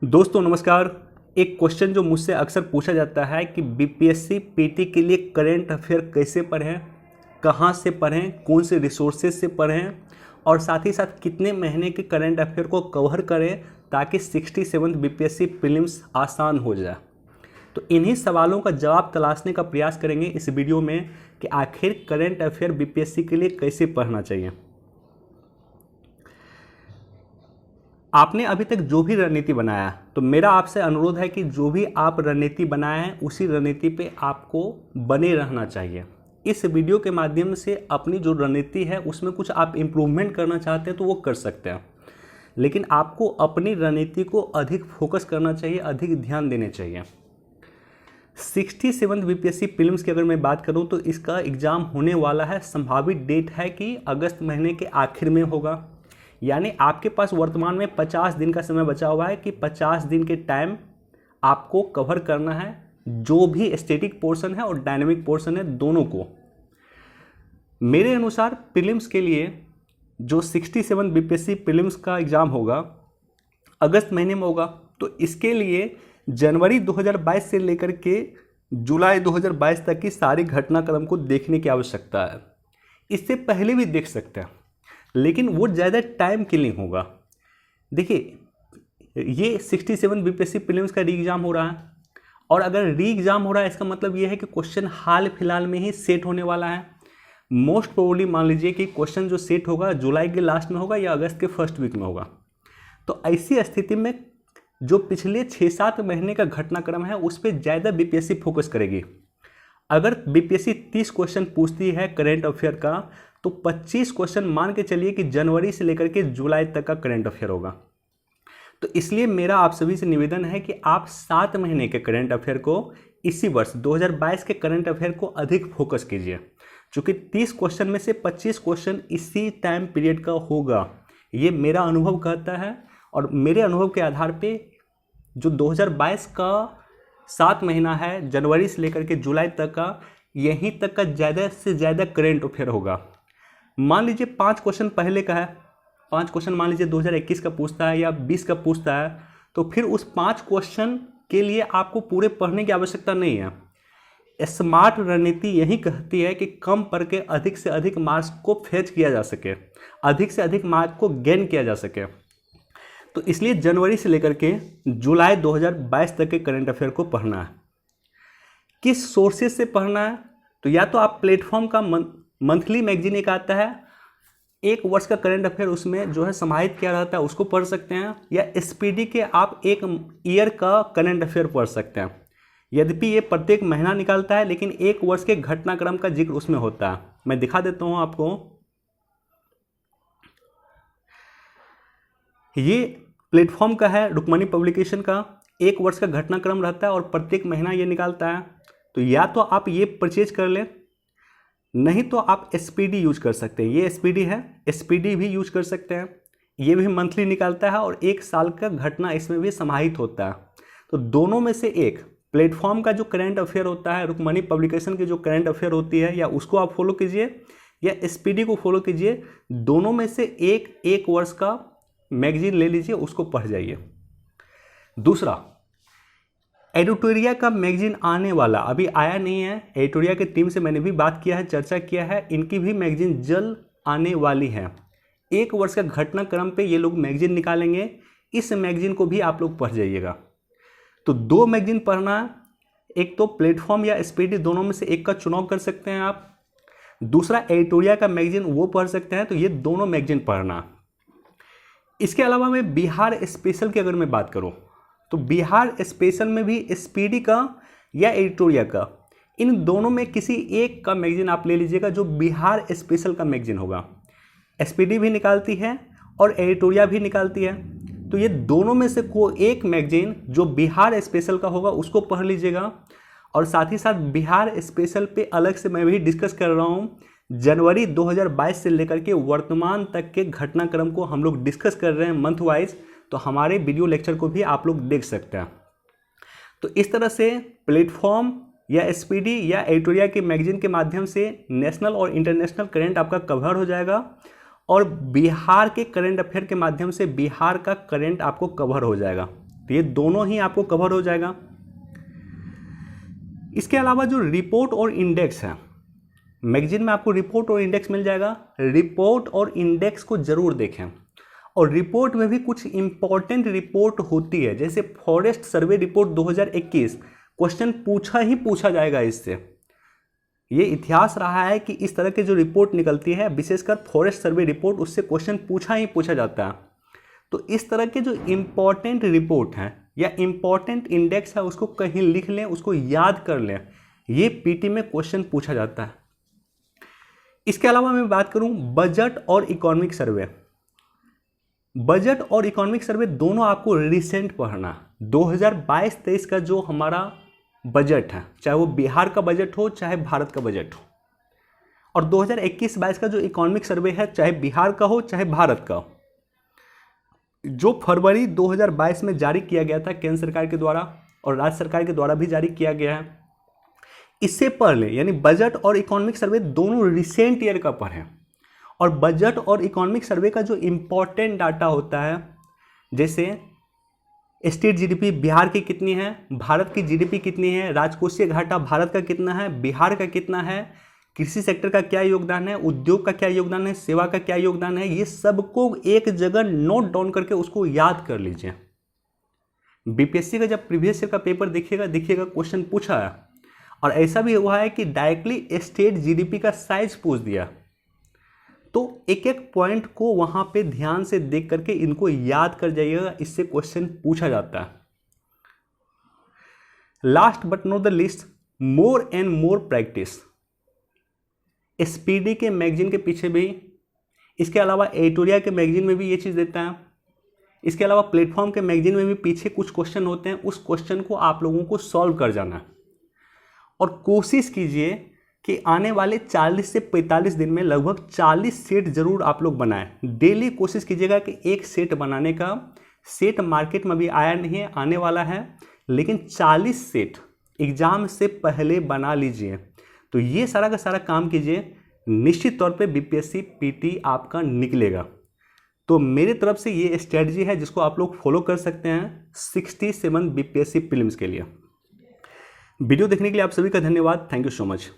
दोस्तों नमस्कार। एक क्वेश्चन जो मुझसे अक्सर पूछा जाता है कि बीपीएससी पीटी के लिए करंट अफेयर कैसे पढ़ें, कहाँ से पढ़ें, कौन से रिसोर्सेज से पढ़ें और साथ ही साथ कितने महीने के करंट अफेयर को कवर करें ताकि 67th बीपीएससी प्रीलिम्स आसान हो जाए। तो इन्हीं सवालों का जवाब तलाशने का प्रयास करेंगे इस वीडियो में कि आखिर करंट अफेयर बीपीएससी के लिए कैसे पढ़ना चाहिए। आपने अभी तक जो भी रणनीति बनाया तो मेरा आपसे अनुरोध है कि जो भी आप रणनीति बनाए हैं उसी रणनीति पे आपको बने रहना चाहिए। इस वीडियो के माध्यम से अपनी जो रणनीति है उसमें कुछ आप इम्प्रूवमेंट करना चाहते हैं तो वो कर सकते हैं, लेकिन आपको अपनी रणनीति को अधिक फोकस करना चाहिए, अधिक ध्यान देने चाहिए। 67th बीपीएससी प्रीलिम्स की अगर मैं बात करूं तो इसका एग्ज़ाम होने वाला है, संभावित डेट है कि अगस्त महीने के आखिर में होगा। यानी आपके पास वर्तमान में 50 दिन का समय बचा हुआ है कि 50 दिन के टाइम आपको कवर करना है जो भी स्टैटिक पोर्शन है और डायनेमिक पोर्शन है, दोनों को। मेरे अनुसार प्रीलिम्स के लिए जो 67 बीपीएससी प्रीलिम्स का एग्ज़ाम होगा अगस्त महीने में होगा, तो इसके लिए जनवरी 2022 से लेकर के जुलाई 2022 तक की सारी घटनाक्रम को देखने की आवश्यकता है। इससे पहले भी देख सकते हैं, लेकिन वो ज़्यादा टाइम किलिंग होगा। देखिए, ये 67 बीपीएससी प्रीलिम्स का री एग्ज़ाम हो रहा है और अगर री एग्ज़ाम हो रहा है इसका मतलब ये है कि क्वेश्चन हाल फिलहाल में ही सेट होने वाला है। मोस्ट प्रोबेबली मान लीजिए कि क्वेश्चन जो सेट होगा जुलाई के लास्ट में होगा या अगस्त के फर्स्ट वीक में होगा। तो ऐसी स्थिति में जो पिछले 6-7 महीने का घटनाक्रम है उस पर ज़्यादा बीपीएससी फोकस करेगी। अगर बीपीएससी 30 क्वेश्चन पूछती है करंट अफेयर का तो 25 क्वेश्चन मान के चलिए कि जनवरी से लेकर के जुलाई तक का करंट अफेयर होगा। तो इसलिए मेरा आप सभी से निवेदन है कि आप 7 महीने के करंट अफेयर को इसी वर्ष 2022 के करंट अफेयर को अधिक फोकस कीजिए, क्योंकि 30 क्वेश्चन में से 25 क्वेश्चन इसी टाइम पीरियड का होगा। ये मेरा अनुभव कहता है और मेरे अनुभव के आधार पे जो 2022 का 7 महीना है जनवरी से लेकर के जुलाई तक का, यहीं तक का ज़्यादा से ज़्यादा करंट अफेयर होगा। मान लीजिए 5 क्वेश्चन पहले का है, 5 क्वेश्चन मान लीजिए 2021 का पूछता है या 20 का पूछता है, तो फिर उस 5 क्वेश्चन के लिए आपको पूरे पढ़ने की आवश्यकता नहीं है। स्मार्ट रणनीति यही कहती है कि कम पढ़ के अधिक से अधिक मार्क्स को फेच किया जा सके, अधिक से अधिक मार्क्स को गेन किया जा सके। तो इसलिए जनवरी से लेकर के जुलाई 2022 तक के करंट अफेयर को पढ़ना है। किस सोर्सेज से पढ़ना है? तो या तो आप प्लेटफॉर्म का मंथली मैगजीन एक आता है, एक वर्ष का करंट अफेयर उसमें जो है समाहित किया रहता है उसको पढ़ सकते हैं, या एसपीडी के आप एक ईयर का करंट अफेयर पढ़ सकते हैं। यद्यपि ये प्रत्येक महीना निकालता है लेकिन एक वर्ष के घटनाक्रम का जिक्र उसमें होता है। मैं दिखा देता हूँ आपको। ये प्लेटफॉर्म का है, रुक्मणी पब्लिकेशन का, एक वर्ष का घटनाक्रम रहता है और प्रत्येक महीना ये निकालता है। तो या तो आप ये परचेज कर लें, नहीं तो आप एसपीडी यूज कर सकते हैं। ये एसपीडी है, एसपीडी भी यूज कर सकते हैं। ये भी मंथली निकालता है और एक साल का घटना इसमें भी समाहित होता है। तो दोनों में से एक, प्लेटफॉर्म का जो करंट अफेयर होता है, रुक्मणी पब्लिकेशन की जो करंट अफेयर होती है, या उसको आप फॉलो कीजिए या एसपीडी को फॉलो कीजिए। दोनों में से एक वर्ष का मैगजीन ले लीजिए, उसको पढ़ जाइए। दूसरा, एडिटोरिया का मैगजीन आने वाला, अभी आया नहीं है। एडिटोरिया की टीम से मैंने भी बात किया है, चर्चा किया है, इनकी भी मैगजीन जल्द आने वाली है। एक वर्ष का घटनाक्रम पे ये लोग मैगजीन निकालेंगे, इस मैगजीन को भी आप लोग पढ़ जाइएगा। तो 2 मैगजीन पढ़ना, एक तो प्लेटफॉर्म या एसपीडी, दोनों में से एक का चुनाव कर सकते हैं आप। दूसरा एडिटोरिया का मैगजीन वो पढ़ सकते हैं। तो ये दोनों मैगजीन पढ़ना। इसके अलावा मैं बिहार स्पेशल की अगर मैं बात करूँ तो बिहार स्पेशल में भी एसपीडी का या एडिटोरिया का, इन दोनों में किसी एक का मैगजीन आप ले लीजिएगा जो बिहार स्पेशल का मैगजीन होगा। एसपीडी भी निकालती है और एडिटोरिया भी निकालती है। तो ये दोनों में से कोई एक मैगजीन जो बिहार स्पेशल का होगा उसको पढ़ लीजिएगा। और साथ ही साथ बिहार स्पेशल पे अलग से मैं भी डिस्कस कर रहा हूँ। जनवरी 2022 से लेकर के वर्तमान तक के घटनाक्रम को हम लोग डिस्कस कर रहे हैं मंथ वाइज, तो हमारे वीडियो लेक्चर को भी आप लोग देख सकते हैं। तो इस तरह से प्लेटफॉर्म या एसपीडी या एडिटोरिया के मैगजीन के माध्यम से नेशनल और इंटरनेशनल करंट आपका कवर हो जाएगा और बिहार के करंट अफेयर के माध्यम से बिहार का करंट आपको कवर हो जाएगा। तो ये दोनों ही आपको कवर हो जाएगा। इसके अलावा जो रिपोर्ट और इंडेक्स है, मैगजीन में आपको रिपोर्ट और इंडेक्स मिल जाएगा। रिपोर्ट और इंडेक्स को जरूर देखें। और रिपोर्ट में भी कुछ इंपॉर्टेंट रिपोर्ट होती है, जैसे फॉरेस्ट सर्वे रिपोर्ट 2021, क्वेश्चन पूछा जाएगा इससे। ये इतिहास रहा है कि इस तरह के जो रिपोर्ट निकलती है, विशेषकर फॉरेस्ट सर्वे रिपोर्ट, उससे क्वेश्चन पूछा जाता है। तो इस तरह के जो इम्पॉर्टेंट रिपोर्ट हैं या इम्पॉर्टेंट इंडेक्स है, उसको कहीं लिख लें, उसको याद कर लें। ये पीटी में क्वेश्चन पूछा जाता है। इसके अलावा मैं बात करूं बजट और इकोनॉमिक सर्वे। बजट और इकोनॉमिक सर्वे दोनों आपको रिसेंट पढ़ना। 2022-23 का जो हमारा बजट है, चाहे वो बिहार का बजट हो चाहे भारत का बजट हो, और 2021-22 का जो इकोनॉमिक सर्वे है, चाहे बिहार का हो चाहे भारत का हो, जो फरवरी 2022 में जारी किया गया था केंद्र सरकार के द्वारा और राज्य सरकार के द्वारा भी जारी किया गया है, इससे पढ़ लें। यानी बजट और इकोनॉमिक सर्वे दोनों रिसेंट ईयर का पढ़ें। और बजट और इकोनॉमिक सर्वे का जो इम्पॉर्टेंट डाटा होता है, जैसे स्टेट जीडीपी बिहार की कितनी है, भारत की जीडीपी कितनी है, राजकोषीय घाटा भारत का कितना है, बिहार का कितना है, कृषि सेक्टर का क्या योगदान है, उद्योग का क्या योगदान है, सेवा का क्या योगदान है, ये सबको एक जगह नोट डाउन करके उसको याद कर लीजिए। बीपीएससी का जब प्रीवियस ईयर का पेपर देखिएगा क्वेश्चन पूछा है, और ऐसा भी हुआ है कि डायरेक्टली स्टेट जीडीपी का साइज पूछ दिया। तो एक एक पॉइंट को वहां पे ध्यान से देख करके इनको याद कर जाइएगा, इससे क्वेश्चन पूछा जाता है। Last but not the list, more and more practice. Speedy के मैगजीन के पीछे भी, इसके अलावा एडिटोरिया के मैगजीन में भी ये चीज़ देता है। इसके अलावा प्लेटफॉर्म के मैगजीन में भी पीछे कुछ क्वेश्चन होते हैं, उस क्वेश्चन को आप लोगों को सॉल्व कर जाना है। और कोशिश कीजिए कि आने वाले 40 से 45 दिन में लगभग 40 सेट जरूर आप लोग बनाएं। डेली कोशिश कीजिएगा कि एक सेट बनाने का। सेट मार्केट में भी आया नहीं है, आने वाला है, लेकिन 40 सेट एग्जाम से पहले बना लीजिए। तो ये सारा का सारा काम कीजिए, निश्चित तौर पे बीपीएससी पीटी आपका निकलेगा। तो मेरी तरफ से ये स्ट्रेटजी है जिसको आप लोग फॉलो कर सकते हैं 67 बीपीएससी प्रीलिम्स के लिए। वीडियो देखने के लिए आप सभी का धन्यवाद। Thank you so much.